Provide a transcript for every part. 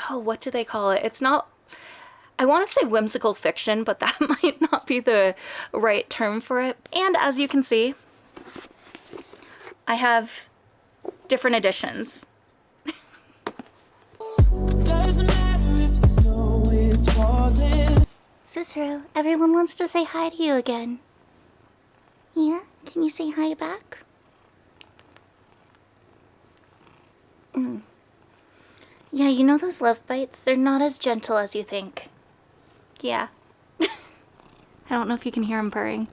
oh, what do they call it? It's not, I want to say whimsical fiction, but that might not be the right term for it. And as you can see, I have different editions. Cicero, everyone wants to say hi to you again. Yeah? Can you say hi back? Yeah, you know those love bites? They're not as gentle as you think. Yeah. I don't know if you can hear him purring.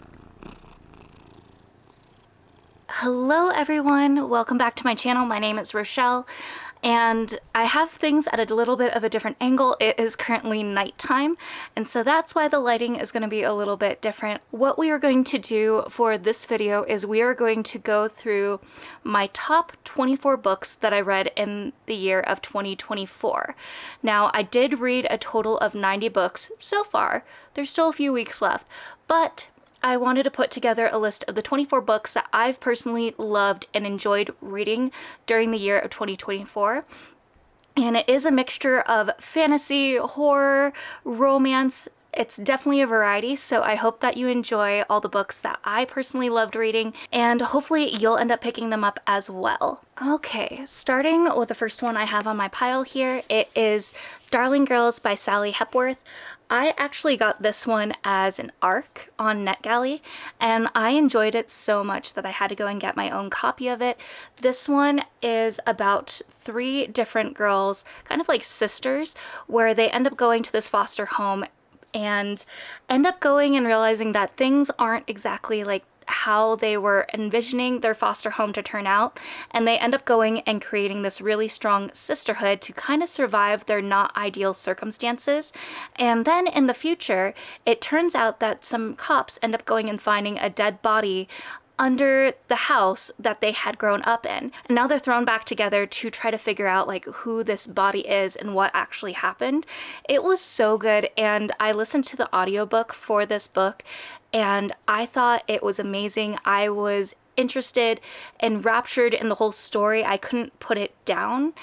Hello everyone, welcome back to my channel. My name is Rochelle, and I have things at a little bit of a different angle. It is currently nighttime, and so that's why the lighting is going to be a little bit different. What we are going to do for this video is we are going to go through my top 24 books that I read in the year of 2024. Now, I did read a total of 90 books so far. There's still a few weeks left, but I wanted to put together a list of the 24 books that I've personally loved and enjoyed reading during the year of 2024. And it is a mixture of fantasy, horror, romance. It's definitely a variety, so I hope that you enjoy all the books that I personally loved reading, and hopefully you'll end up picking them up as well. Okay, starting with the first one I have on my pile here, it is Darling Girls by Sally Hepworth. I actually got this one as an ARC on NetGalley, and I enjoyed it so much that I had to go and get my own copy of it. This one is about 3 different girls, kind of like sisters, where they end up going to this foster home and end up going and realizing that things aren't exactly like how they were envisioning their foster home to turn out, and they end up going and creating this really strong sisterhood to kind of survive their not ideal circumstances. And then in the future, it turns out that some cops end up going and finding a dead body under the house that they had grown up in. And now they're thrown back together to try to figure out like who this body is and what actually happened. It was so good, and I listened to the audiobook for this book and I thought it was amazing. I was interested and raptured in the whole story. I couldn't put it down.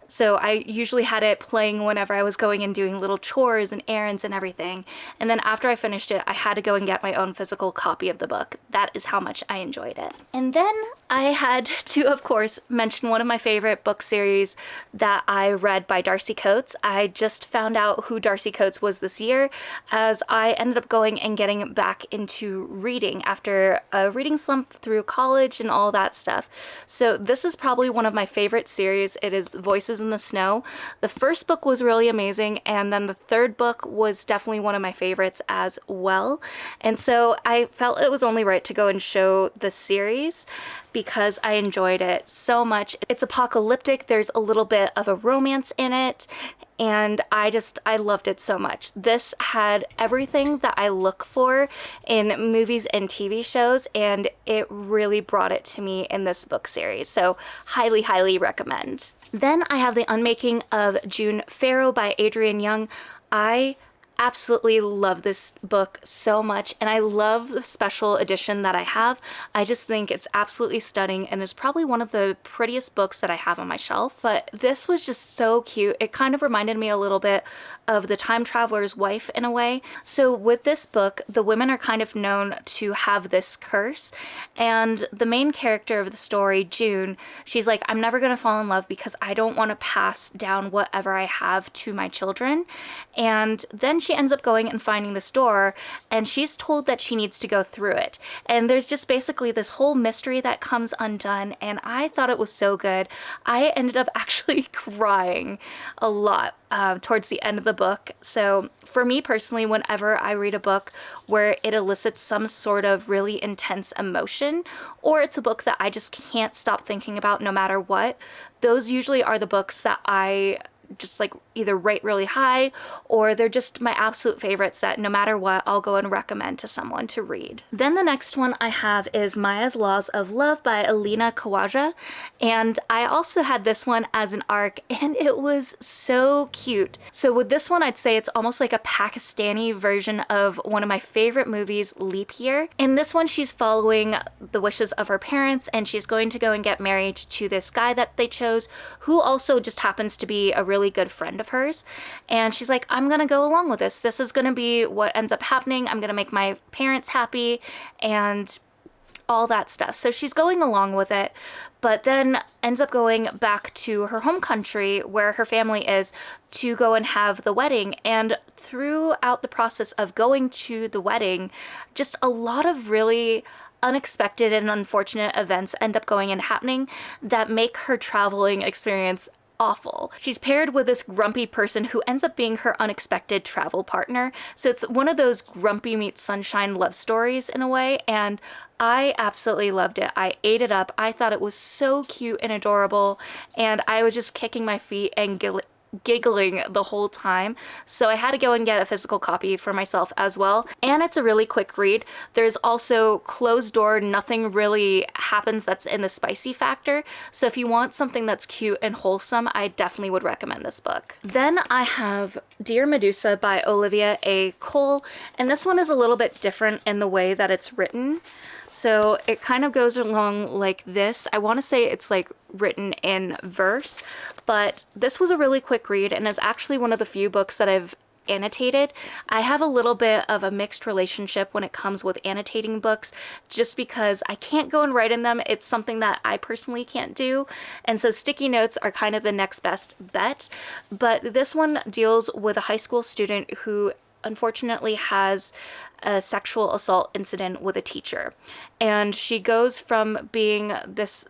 So I usually had it playing whenever I was going and doing little chores and errands and everything. And then after I finished it, I had to go and get my own physical copy of the book. That is how much I enjoyed it. And then I had to, of course, mention one of my favorite book series that I read by Darcy Coates. I just found out who Darcy Coates was this year, as I ended up going and getting back into reading after a reading slump through college and all that stuff. So this is probably one of my favorite series. It is Voices in the Snow. The first book was really amazing, and then the third book was definitely one of my favorites as well. And so I felt it was only right to go and show the series because I enjoyed it so much. It's apocalyptic, there's a little bit of a romance in it, and I loved it so much. This had everything that I look for in movies and TV shows, and it really brought it to me in this book series. So highly, highly recommend. Then I have The Unmaking of June Farrow by Adrienne Young. I absolutely love this book so much, and I love the special edition that I have. I just think it's absolutely stunning and is probably one of the prettiest books that I have on my shelf. But this was just so cute. It kind of reminded me a little bit of The Time Traveler's Wife in a way. So with this book, the women are kind of known to have this curse, and the main character of the story, June, she's like, I'm never gonna fall in love because I don't want to pass down whatever I have to my children. And then she ends up going and finding this door, and she's told that she needs to go through it. And there's just basically this whole mystery that comes undone, and I thought it was so good. I ended up actually crying a lot towards the end of the book. So for me personally, whenever I read a book where it elicits some sort of really intense emotion, or it's a book that I just can't stop thinking about no matter what, those usually are the books that I just like either rate really high, or they're just my absolute favorites that no matter what, I'll go and recommend to someone to read. Then the next one I have is Maya's Laws of Love by Alina Khawaja, and I also had this one as an ARC, and it was so cute. So with this one, I'd say it's almost like a Pakistani version of one of my favorite movies, Leap Year. In this one, she's following the wishes of her parents, and she's going to go and get married to this guy that they chose, who also just happens to be a really really good friend of hers. And she's like, I'm gonna go along with this. This is gonna be what ends up happening. I'm gonna make my parents happy and all that stuff. So she's going along with it, but then ends up going back to her home country where her family is to go and have the wedding. And throughout the process of going to the wedding, just a lot of really unexpected and unfortunate events end up going and happening that make her traveling experience awful. She's paired with this grumpy person who ends up being her unexpected travel partner. So it's one of those grumpy meets sunshine love stories in a way, and I absolutely loved it. I ate it up. I thought it was so cute and adorable, and I was just kicking my feet and giggling the whole time. So I had to go and get a physical copy for myself as well. And it's a really quick read. There's also closed door, nothing really happens that's in the spicy factor. So if you want something that's cute and wholesome, I definitely would recommend this book. Then I have Dear Medusa by Olivia A. Cole. And this one is a little bit different in the way that it's written. So it kind of goes along like this. I want to say it's like written in verse, but this was a really quick read and is actually one of the few books that I've annotated. I have a little bit of a mixed relationship when it comes with annotating books, just because I can't go and write in them. It's something that I personally can't do. And so sticky notes are kind of the next best bet. But this one deals with a high school student who unfortunately has a sexual assault incident with a teacher. And she goes from being this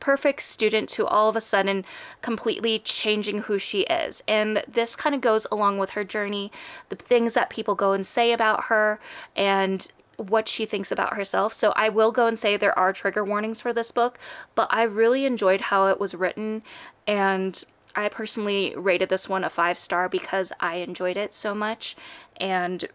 perfect student to all of a sudden completely changing who she is. And this kind of goes along with her journey, the things that people go and say about her and what she thinks about herself. So I will go and say there are trigger warnings for this book, but I really enjoyed how it was written, and I personally rated this one a 5-star because I enjoyed it so much and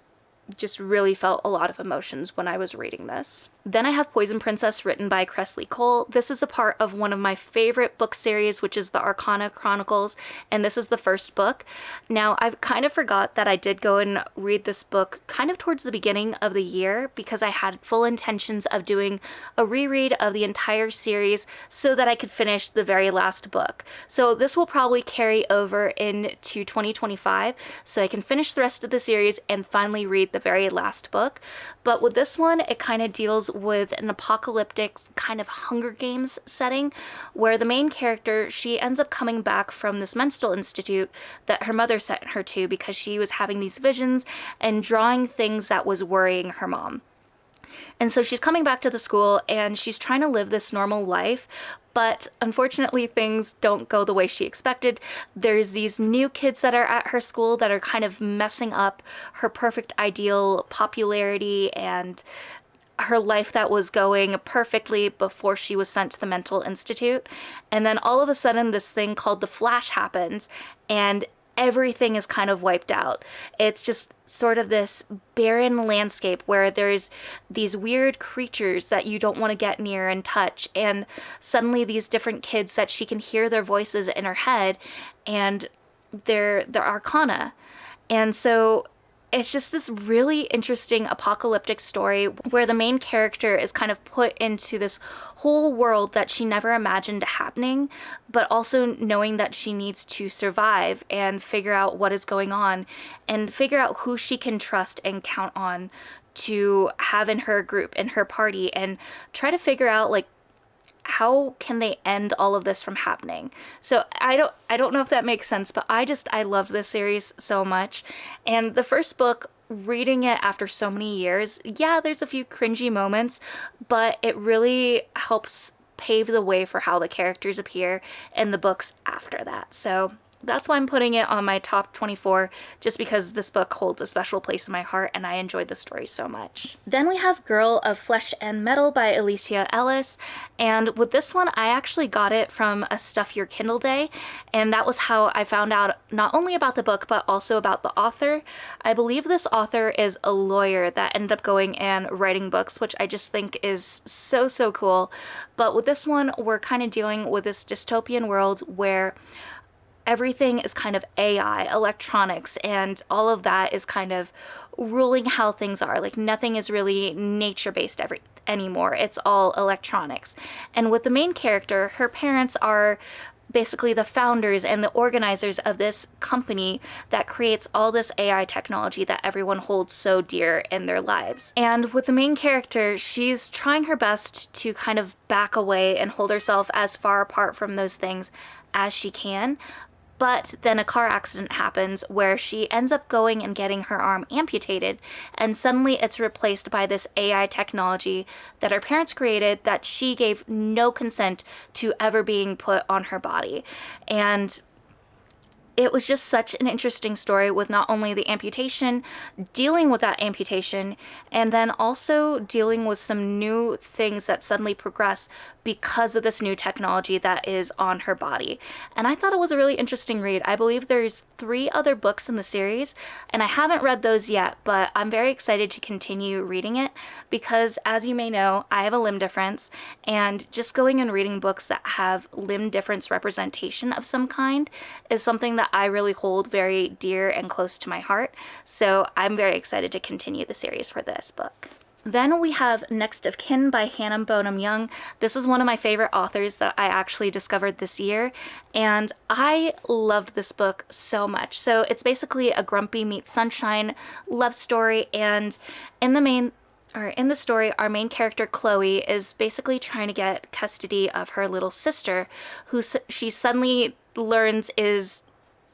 just really felt a lot of emotions when I was reading this. Then I have Poison Princess, written by Cressley Cole. This is a part of one of my favorite book series, which is the Arcana Chronicles, and this is the first book. Now, I kind of forgot that I did go and read this book kind of towards the beginning of the year because I had full intentions of doing a reread of the entire series so that I could finish the very last book. So this will probably carry over into 2025 so I can finish the rest of the series and finally read the very last book. But with this one, it kind of deals with an apocalyptic kind of Hunger Games setting where the main character, she ends up coming back from this menstrual institute that her mother sent her to because she was having these visions and drawing things that was worrying her mom. And so she's coming back to the school and she's trying to live this normal life, but unfortunately things don't go the way she expected. There's these new kids that are at her school that are kind of messing up her perfect ideal popularity and her life that was going perfectly before she was sent to the mental institute. And then all of a sudden this thing called the Flash happens and everything is kind of wiped out. It's just sort of this barren landscape where there's these weird creatures that you don't want to get near and touch, and suddenly these different kids that she can hear their voices in her head, and they're Arcana. And so it's just this really interesting apocalyptic story where the main character is kind of put into this whole world that she never imagined happening, but also knowing that she needs to survive and figure out what is going on and figure out who she can trust and count on to have in her group, in her party, and try to figure out like how can they end all of this from happening. So I don't know if that makes sense, but I love this series so much. And the first book, reading it after so many years, yeah, there's a few cringy moments, but it really helps pave the way for how the characters appear in the books after that. So that's why I'm putting it on my top 24, just because this book holds a special place in my heart and I enjoyed the story so much. Then we have Girl of Flesh and Metal by Alicia Ellis, and with this one I actually got it from a Stuff Your Kindle Day, and that was how I found out not only about the book but also about the author. I believe this author is a lawyer that ended up going and writing books, which I just think is so cool. But with this one, we're kind of dealing with this dystopian world where everything is kind of AI, electronics, and all of that is kind of ruling how things are. Like nothing is really nature-based anymore. It's all electronics. And with the main character, her parents are basically the founders and the organizers of this company that creates all this AI technology that everyone holds so dear in their lives. And with the main character, she's trying her best to kind of back away and hold herself as far apart from those things as she can. But then a car accident happens where she ends up going and getting her arm amputated, and suddenly it's replaced by this AI technology that her parents created that she gave no consent to ever being put on her body. And it was just such an interesting story with not only the amputation, dealing with that amputation, and then also dealing with some new things that suddenly progress because of this new technology that is on her body. And I thought it was a really interesting read. I believe there's 3 other books in the series, and I haven't read those yet, but I'm very excited to continue reading it because, as you may know, I have a limb difference, and just going and reading books that have limb difference representation of some kind is something that I really hold very dear and close to my heart. So I'm very excited to continue the series for this book. Then we have Next of Kin by Hannah Bonham Young. This is one of my favorite authors that I actually discovered this year, and I loved this book so much. So it's basically a grumpy meets sunshine love story, and in the story, our main character Chloe is basically trying to get custody of her little sister, who she suddenly learns is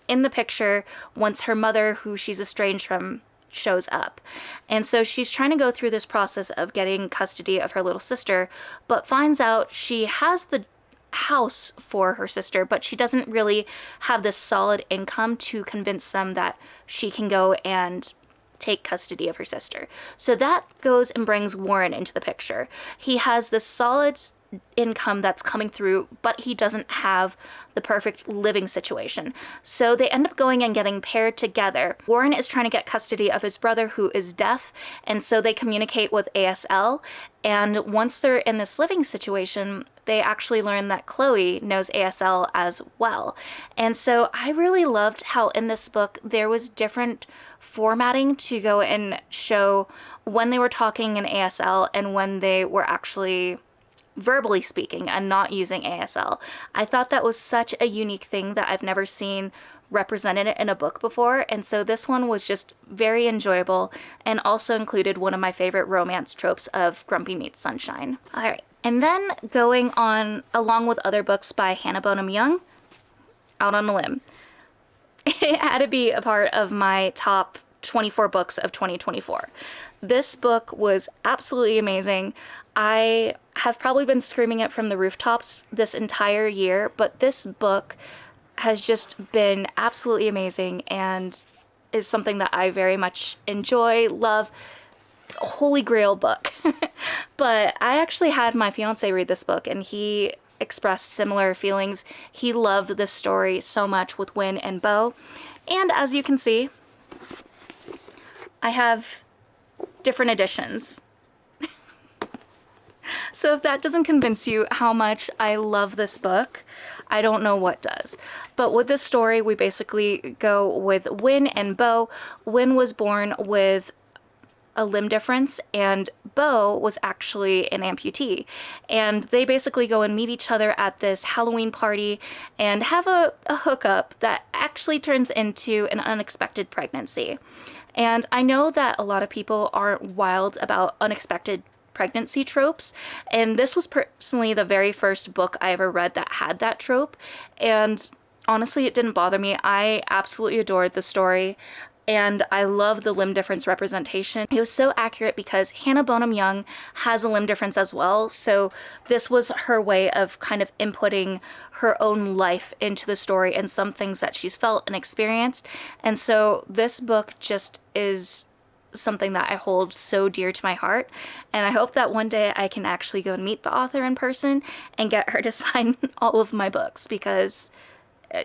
in the picture once her mother, who she's estranged from, shows up. And so she's trying to go through this process of getting custody of her little sister, but finds out she has the house for her sister, but she doesn't really have this solid income to convince them that she can go and take custody of her sister. So that goes and brings Warren into the picture. He has this solid income that's coming through, but he doesn't have the perfect living situation. So they end up going and getting paired together. Warren is trying to get custody of his brother who is deaf, and so they communicate with ASL. And once they're in this living situation, they actually learn that Chloe knows ASL as well. And so I really loved how in this book there was different formatting to go and show when they were talking in ASL and when they were actually verbally speaking and not using ASL. I thought that was such a unique thing that I've never seen represented in a book before, and so this one was just very enjoyable and also included one of my favorite romance tropes of grumpy meets sunshine. Alright, and then going on along with other books by Hannah Bonham Young, Out on a Limb. It had to be a part of my top 24 books of 2024. This book was absolutely amazing. I have probably been screaming it from the rooftops this entire year, but this book has just been absolutely amazing and is something that I very much enjoy, love. Holy grail book. But I actually had my fiance read this book, and he expressed similar feelings. He loved this story so much with Win and Bo. And as you can see, I have different editions. So if that doesn't convince you how much I love this book, I don't know what does. But with this story, we basically go with Win and Bo. Win was born with a limb difference, and Bo was actually an amputee. And they basically go and meet each other at this Halloween party and have a hookup that actually turns into an unexpected pregnancy. And I know that a lot of people aren't wild about unexpected pregnancy tropes, and this was personally the very first book I ever read that had that trope, and honestly it didn't bother me. I absolutely adored the story, and I love the limb difference representation. It was so accurate because Hannah Bonham Young has a limb difference as well, so this was her way of kind of inputting her own life into the story and some things that she's felt and experienced. And so this book just is something that I hold so dear to my heart, and I hope that one day I can actually go and meet the author in person and get her to sign all of my books, because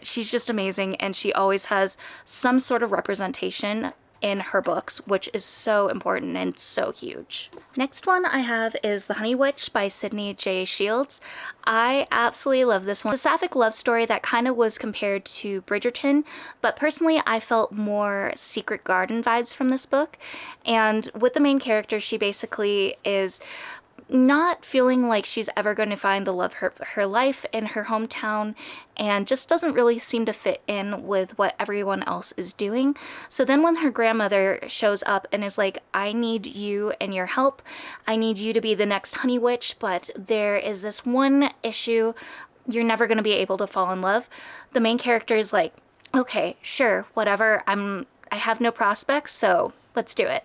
she's just amazing and she always has some sort of representation in her books, which is so important and so huge. Next one I have is The Honey Witch by Sydney J. Shields. I absolutely love this one. It's a sapphic love story that kind of was compared to Bridgerton, but personally I felt more Secret Garden vibes from this book. And with the main character, she basically is not feeling like she's ever going to find the love of her life in her hometown, and just doesn't really seem to fit in with what everyone else is doing. So then when her grandmother shows up and is like, I need you and your help, I need you to be the next honey witch, but there is this one issue, you're never going to be able to fall in love. The main character is like, okay, sure, whatever, I have no prospects, so let's do it.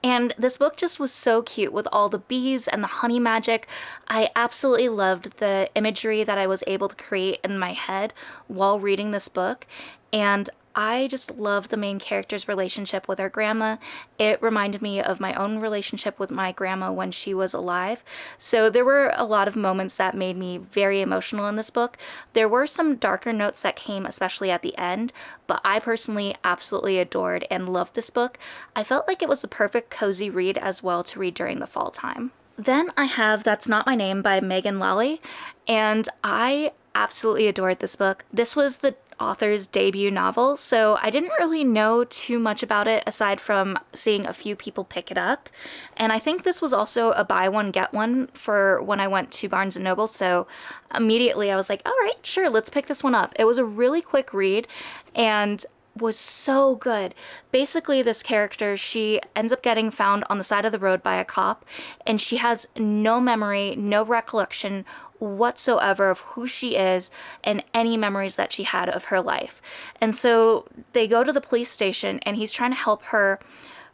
And this book just was so cute with all the bees and the honey magic. I absolutely loved the imagery that I was able to create in my head while reading this book. And I just love the main character's relationship with her grandma. It reminded me of my own relationship with my grandma when she was alive. So there were a lot of moments that made me very emotional in this book. There were some darker notes that came especially at the end, but I personally absolutely adored and loved this book. I felt like it was the perfect cozy read as well to read during the fall time. Then I have That's Not My Name by Megan Lally, and I absolutely adored this book. This was the author's debut novel, so I didn't really know too much about it aside from seeing a few people pick it up. And I think this was also a buy one get one for when I went to Barnes & Noble, so immediately I was like, all right, sure, let's pick this one up. It was a really quick read and was so good. Basically, this character, she ends up getting found on the side of the road by a cop, and she has no memory, no recollection whatsoever of who she is and any memories that she had of her life. And so they go to the police station, and he's trying to help her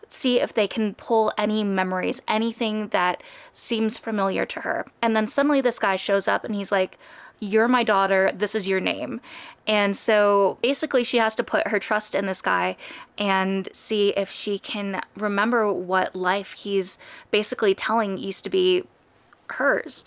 see if they can pull any memories, anything that seems familiar to her. And then suddenly this guy shows up and he's like, you're my daughter, this is your name. And so basically she has to put her trust in this guy and see if she can remember what life he's basically telling used to be hers.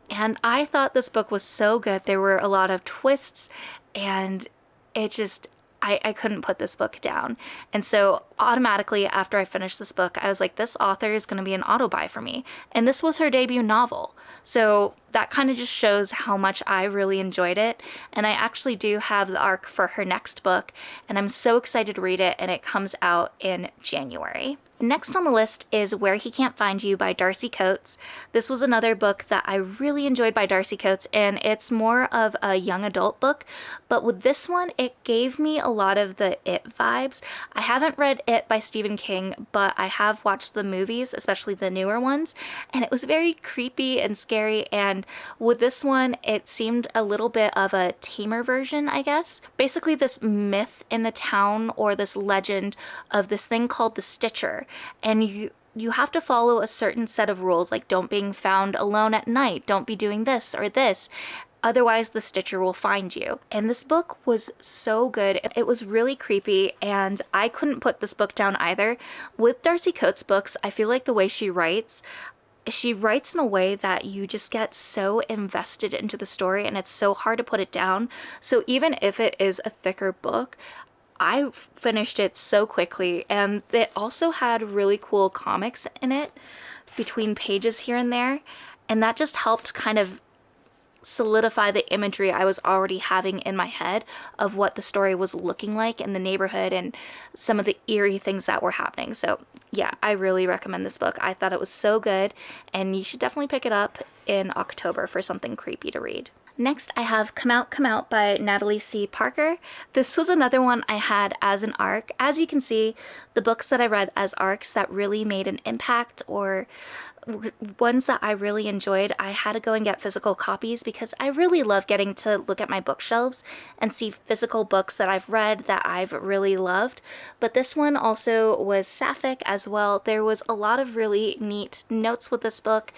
And I thought this book was so good. There were a lot of twists, and it just, I couldn't put this book down. And so automatically after I finished this book, I was like, this author is going to be an auto buy for me. And this was her debut novel. So that kind of just shows how much I really enjoyed it. And I actually do have the arc for her next book, and I'm so excited to read it, and it comes out in January. Next on the list is Where He Can't Find You by Darcy Coates. This was another book that I really enjoyed by Darcy Coates, and it's more of a young adult book, but with this one, it gave me a lot of the It vibes. I haven't read It by Stephen King, but I have watched the movies, especially the newer ones, and it was very creepy and scary, and with this one, it seemed a little bit of a tamer version, I guess. Basically, this myth in the town, or this legend of this thing called the Stitcher, and you have to follow a certain set of rules, like don't being found alone at night, don't be doing this or this, otherwise the Stitcher will find you. And this book was so good. It was really creepy, and I couldn't put this book down either. With Darcy Coates' books, I feel like the way she writes in a way that you just get so invested into the story, and it's so hard to put it down. So even if it is a thicker book, I finished it so quickly, and it also had really cool comics in it between pages here and there, and that just helped kind of solidify the imagery I was already having in my head of what the story was looking like in the neighborhood and some of the eerie things that were happening. So yeah, I really recommend this book. I thought it was so good, and you should definitely pick it up in October for something creepy to read. Next, I have Come Out by Natalie C. Parker. This was another one I had as an arc. As you can see, the books that I read as arcs that really made an impact, or ones that I really enjoyed, I had to go and get physical copies because I really love getting to look at my bookshelves and see physical books that I've read that I've really loved. But this one also was sapphic as well. There was a lot of really neat notes with this book.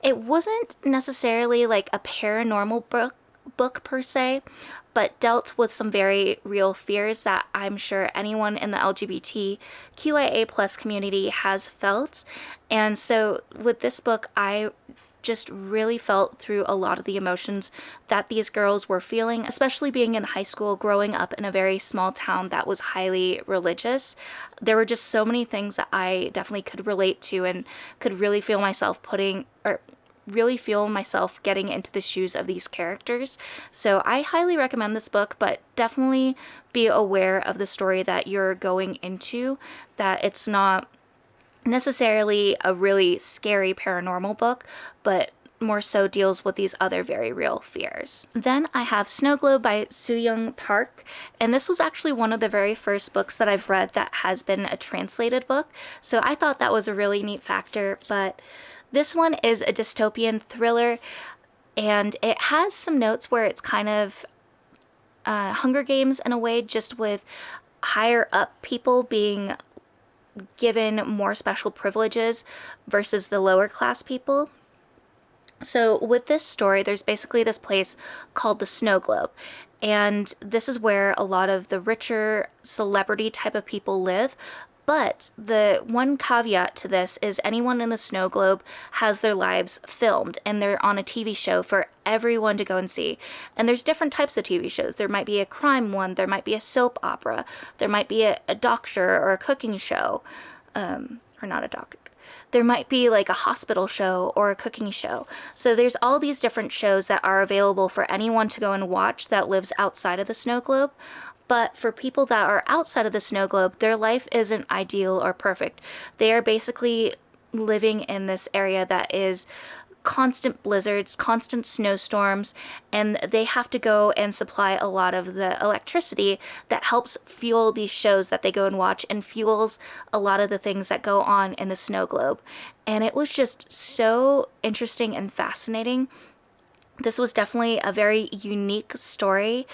It wasn't necessarily like a paranormal book per se, but dealt with some very real fears that I'm sure anyone in the LGBTQIA plus community has felt. And so with this book, I just really felt through a lot of the emotions that these girls were feeling, especially being in high school, growing up in a very small town that was highly religious. There were just so many things that I definitely could relate to and could really feel myself getting into the shoes of these characters. So I highly recommend this book, but definitely be aware of the story that you're going into, that it's not necessarily a really scary paranormal book, but more so deals with these other very real fears. Then I have Snow Globe by Soo-young Park, and this was actually one of the very first books that I've read that has been a translated book, so I thought that was a really neat factor. But this one is a dystopian thriller, and it has some notes where it's kind of Hunger Games in a way, just with higher up people being given more special privileges versus the lower class people. So with this story, there's basically this place called the Snow Globe, and this is where a lot of the richer celebrity type of people live. But the one caveat to this is anyone in the Snow Globe has their lives filmed, and they're on a TV show for everyone to go and see. And there's different types of TV shows. There might be a crime one, there might be a soap opera, there might be a doctor or a cooking show, or not a doctor. There might be like a hospital show or a cooking show. So there's all these different shows that are available for anyone to go and watch that lives outside of the Snow Globe. But for people that are outside of the Snow Globe, their life isn't ideal or perfect. They are basically living in this area that is constant blizzards, constant snowstorms, and they have to go and supply a lot of the electricity that helps fuel these shows that they go and watch and fuels a lot of the things that go on in the Snow Globe. And it was just so interesting and fascinating. This was definitely a very unique story,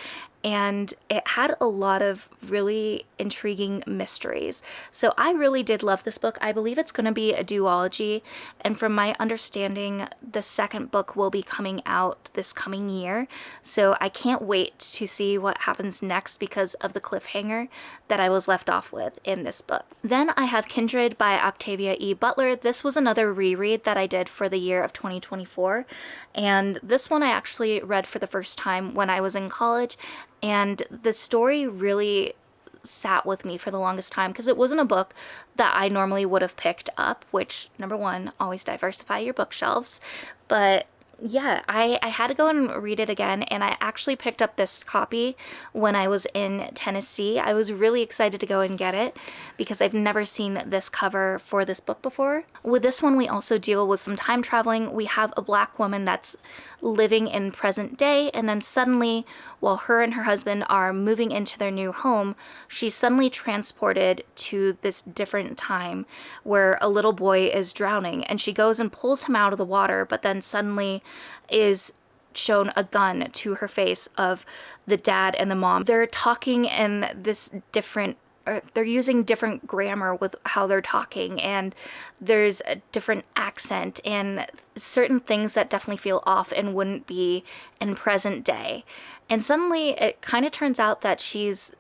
and it had a lot of really intriguing mysteries. So I really did love this book. I believe it's going to be a duology, and from my understanding, the second book will be coming out this coming year. So I can't wait to see what happens next because of the cliffhanger that I was left off with in this book. Then I have Kindred by Octavia E. Butler. This was another reread that I did for the year of 2024, and this one I actually read for the first time when I was in college, and the story really sat with me for the longest time because it wasn't a book that I normally would have picked up, which, number one, always diversify your bookshelves. But yeah, I had to go and read it again, and I actually picked up this copy when I was in Tennessee. I was really excited to go and get it because I've never seen this cover for this book before. With this one, we also deal with some time traveling. We have a Black woman that's living in present day, and then suddenly, while her and her husband are moving into their new home, she's suddenly transported to this different time where a little boy is drowning, and she goes and pulls him out of the water, but then suddenly is shown a gun to her face of the dad and the mom. They're talking in this different, they're using different grammar with how they're talking, and there's a different accent and certain things that definitely feel off and wouldn't be in present day. And suddenly it kind of turns out that she's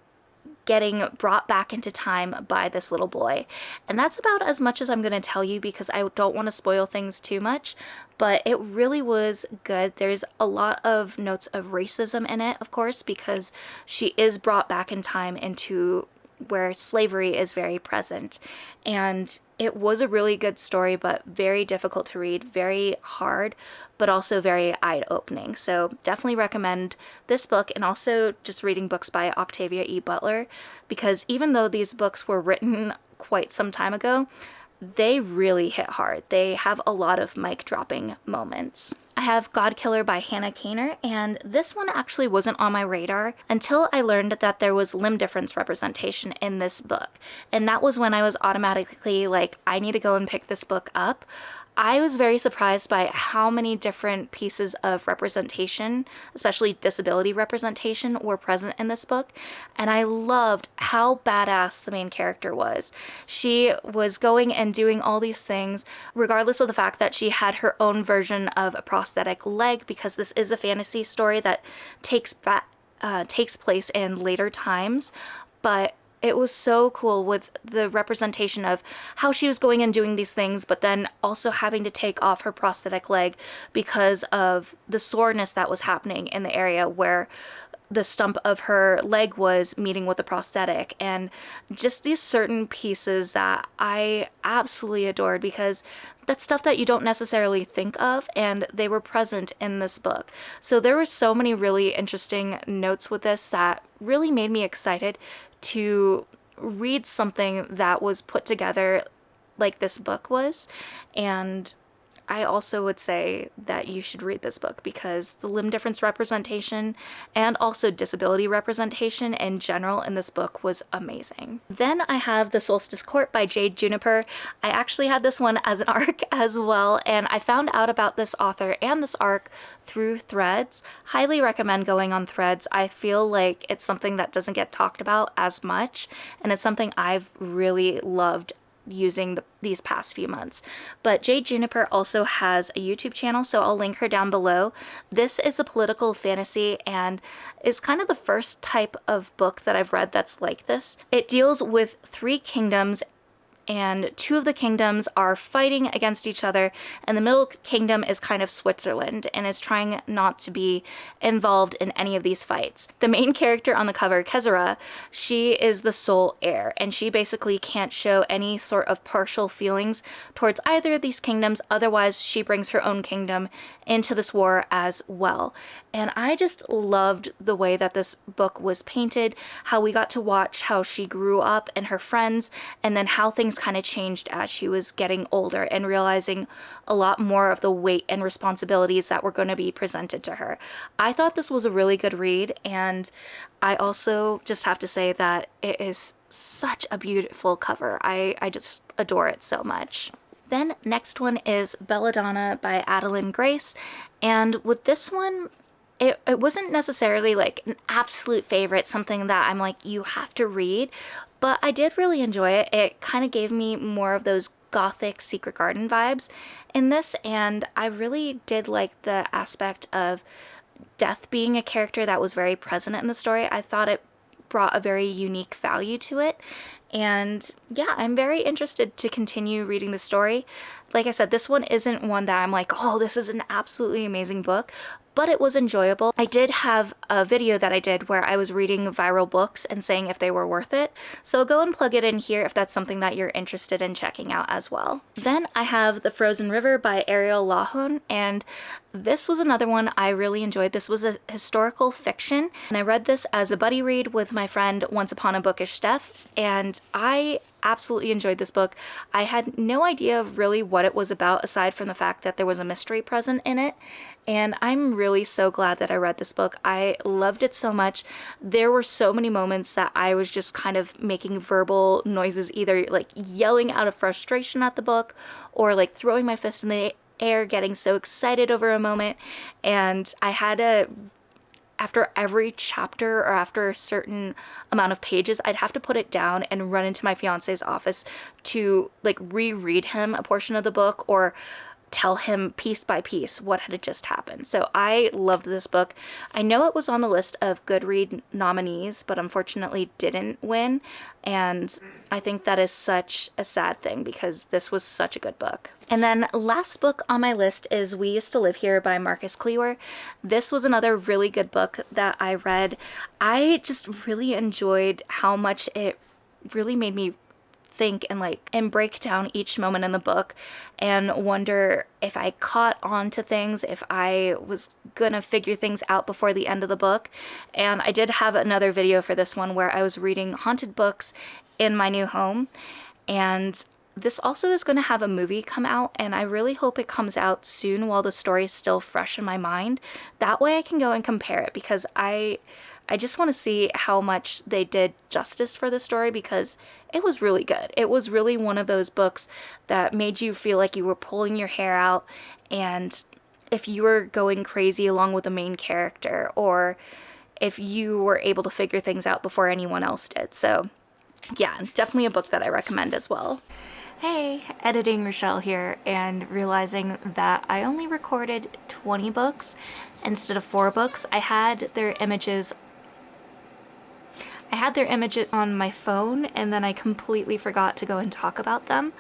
getting brought back into time by this little boy. And that's about as much as I'm going to tell you because I don't want to spoil things too much, but it really was good. There's a lot of notes of racism in it, of course, because she is brought back in time into where slavery is very present. And it was a really good story, but very difficult to read, very hard, but also very eye-opening. So definitely recommend this book, and also just reading books by Octavia E. Butler, because even though these books were written quite some time ago, they really hit hard. They have a lot of mic-dropping moments. I have God Killer by Hannah Kaner, and this one actually wasn't on my radar until I learned that there was limb difference representation in this book. And that was when I was automatically like, I need to go and pick this book up. I was very surprised by how many different pieces of representation, especially disability representation, were present in this book. And I loved how badass the main character was. She was going and doing all these things, regardless of the fact that she had her own version of a prosthetic leg, because this is a fantasy story that takes place in later times. But it was so cool with the representation of how she was going and doing these things, but then also having to take off her prosthetic leg because of the soreness that was happening in the area where the stump of her leg was meeting with the prosthetic. And just these certain pieces that I absolutely adored, because that's stuff that you don't necessarily think of, and they were present in this book. So there were so many really interesting notes with this that really made me excited to read something that was put together like this book was. And I also would say that you should read this book because the limb difference representation and also disability representation in general in this book was amazing. Then I have The Solstice Court by Jade Juniper. I actually had this one as an ARC as well, and I found out about this author and this ARC through Threads. Highly recommend going on Threads. I feel like it's something that doesn't get talked about as much, and it's something I've really loved using these past few months. But Jade Juniper also has a YouTube channel, so I'll link her down below. This is a political fantasy and is kind of the first type of book that I've read that's like this. It deals with 3 kingdoms, and 2 of the kingdoms are fighting against each other, and the middle kingdom is kind of Switzerland and is trying not to be involved in any of these fights. The main character on the cover, Kezira, she is the sole heir, and she basically can't show any sort of partial feelings towards either of these kingdoms, otherwise she brings her own kingdom into this war as well. And I just loved the way that this book was painted, how we got to watch how she grew up and her friends, and then how things kind of changed as she was getting older and realizing a lot more of the weight and responsibilities that were going to be presented to her. I thought this was a really good read, and I also just have to say that it is such a beautiful cover. I just adore it so much. Then next one is Belladonna by Adeline Grace, and with this one, it wasn't necessarily like an absolute favorite, something that I'm like, you have to read, but I did really enjoy it. It kind of gave me more of those gothic Secret Garden vibes in this, and I really did like the aspect of death being a character that was very present in the story. I thought it brought a very unique value to it. And yeah, I'm very interested to continue reading the story. Like I said, this one isn't one that I'm like, oh, this is an absolutely amazing book, but it was enjoyable. I did have a video that I did where I was reading viral books and saying if they were worth it. So go and plug it in here if that's something that you're interested in checking out as well. Then I have The Frozen River by Ariel Lawhon, and this was another one I really enjoyed. This was a historical fiction, and I read this as a buddy read with my friend Once Upon a Bookish Steph, and I absolutely enjoyed this book. I had no idea really what it was about aside from the fact that there was a mystery present in it, and I'm really so glad that I read this book. I loved it so much. There were so many moments that I was just kind of making verbal noises, either like yelling out of frustration at the book or like throwing my fist in the air, getting so excited over a moment. And I had to, after every chapter or after a certain amount of pages, I'd have to put it down and run into my fiance's office to like reread him a portion of the book or tell him piece by piece what had just happened. So I loved this book. I know it was on the list of Goodreads nominees, but unfortunately didn't win. And I think that is such a sad thing because this was such a good book. And then last book on my list is We Used to Live Here by Marcus Cleaver. This was another really good book that I read. I just really enjoyed how much it really made me think and break down each moment in the book and wonder if I caught on to things, if I was gonna figure things out before the end of the book. And I did have another video for this one where I was reading haunted books in my new home, and this also is going to have a movie come out, and I really hope it comes out soon while the story is still fresh in my mind. That way I can go and compare it, because I just want to see how much they did justice for the story, because it was really good. It was really one of those books that made you feel like you were pulling your hair out, and if you were going crazy along with the main character, or if you were able to figure things out before anyone else did. So yeah, definitely a book that I recommend as well. Hey, editing Rochelle here, and realizing that I only recorded 20 books instead of 4 books. I had their images on my phone, and then I completely forgot to go and talk about them.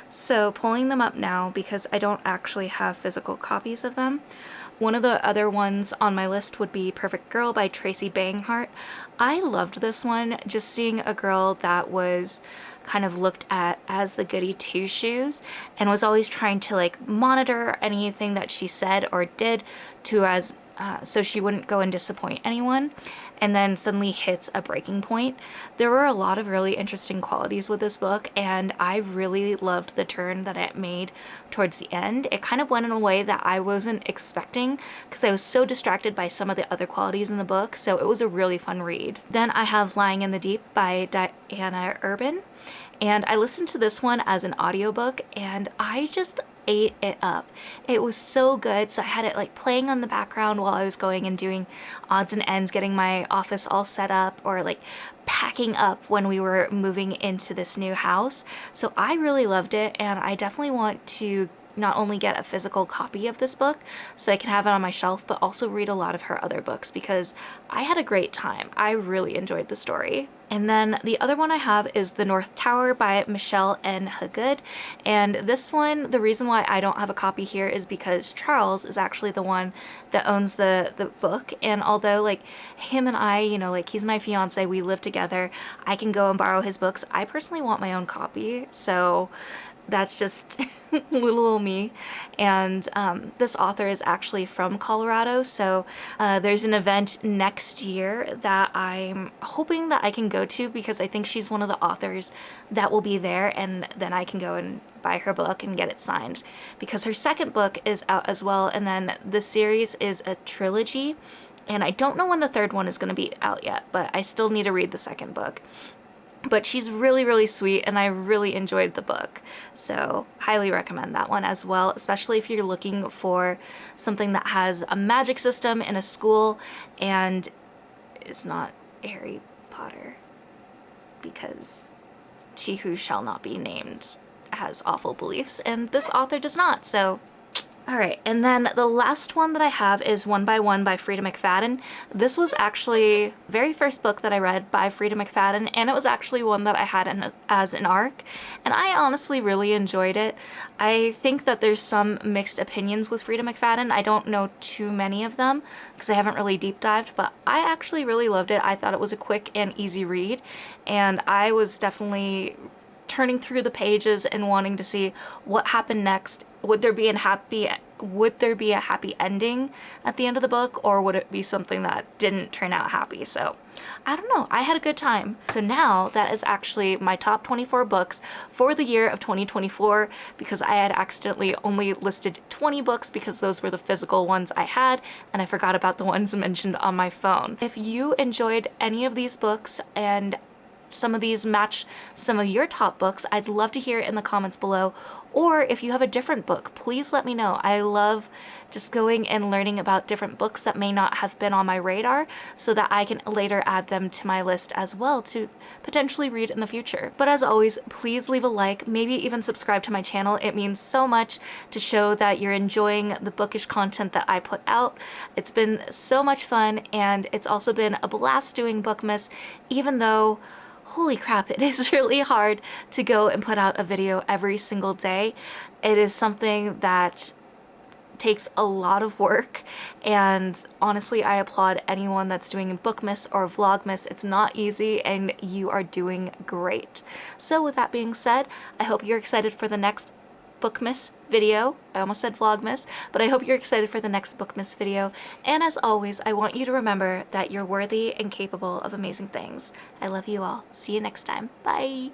So pulling them up now because I don't actually have physical copies of them. One of the other ones on my list would be Perfect Girl by Tracy Banghart. I loved this one, just seeing a girl that was kind of looked at as the goody two-shoes and was always trying to like monitor anything that she said or did to as so she wouldn't go and disappoint anyone, and then suddenly hits a breaking point. There were a lot of really interesting qualities with this book, and I really loved the turn that it made towards the end. It kind of went in a way that I wasn't expecting because I was so distracted by some of the other qualities in the book, so it was a really fun read. Then I have Lying in the Deep by Diana Urban, and I listened to this one as an audiobook, and I just ate it up. It was so good. So I had it like playing on the background while I was going and doing odds and ends, getting my office all set up, or like packing up when we were moving into this new house. So I really loved it, and I definitely want to not only get a physical copy of this book so I can have it on my shelf, but also read a lot of her other books because I had a great time. I really enjoyed the story. And then the other one I have is The North Tower by Michelle N. Hagood. And this one, the reason why I don't have a copy here is because Charles is actually the one that owns the book. And although like him and I, you know, like he's my fiance, we live together, I can go and borrow his books. I personally want my own copy. So that's just little me. And this author is actually from Colorado, so there's an event next year that I'm hoping that I can go to because I think she's one of the authors that will be there, and then I can go and buy her book and get it signed because her second book is out as well, and then the series is a trilogy, and I don't know when the third one is going to be out yet, but I still need to read the second book. But she's really, really sweet, and I really enjoyed the book. So highly recommend that one as well, especially if you're looking for something that has a magic system in a school and is not Harry Potter, because she who shall not be named has awful beliefs, and this author does not. So alright, and then the last one that I have is One by One by Frida McFadden. This was actually the very first book that I read by Frida McFadden, and it was actually one that I had as an ARC, and I honestly really enjoyed it. I think that there's some mixed opinions with Frida McFadden. I don't know too many of them because I haven't really deep dived, but I actually really loved it. I thought it was a quick and easy read, and I was definitely turning through the pages and wanting to see what happened next. Would there be a happy ending at the end of the book, or would it be something that didn't turn out happy? So I don't know. I had a good time. So now that is actually my top 24 books for the year of 2024, because I had accidentally only listed 20 books because those were the physical ones I had, and I forgot about the ones mentioned on my phone. If you enjoyed any of these books and some of these match some of your top books, I'd love to hear it in the comments below. Or if you have a different book, please let me know. I love just going and learning about different books that may not have been on my radar, so that I can later add them to my list as well to potentially read in the future. But as always, please leave a like, maybe even subscribe to my channel. It means so much to show that you're enjoying the bookish content that I put out. It's been so much fun, and it's also been a blast doing Bookmas, even though holy crap, it is really hard to go and put out a video every single day. It is something that takes a lot of work, and honestly, I applaud anyone that's doing Bookmas or Vlogmas. It's not easy, and you are doing great. So with that being said, I hope you're excited for the next Bookmas video. I almost said Vlogmas, but I hope you're excited for the next Bookmas video. And as always, I want you to remember that you're worthy and capable of amazing things. I love you all. See you next time. Bye.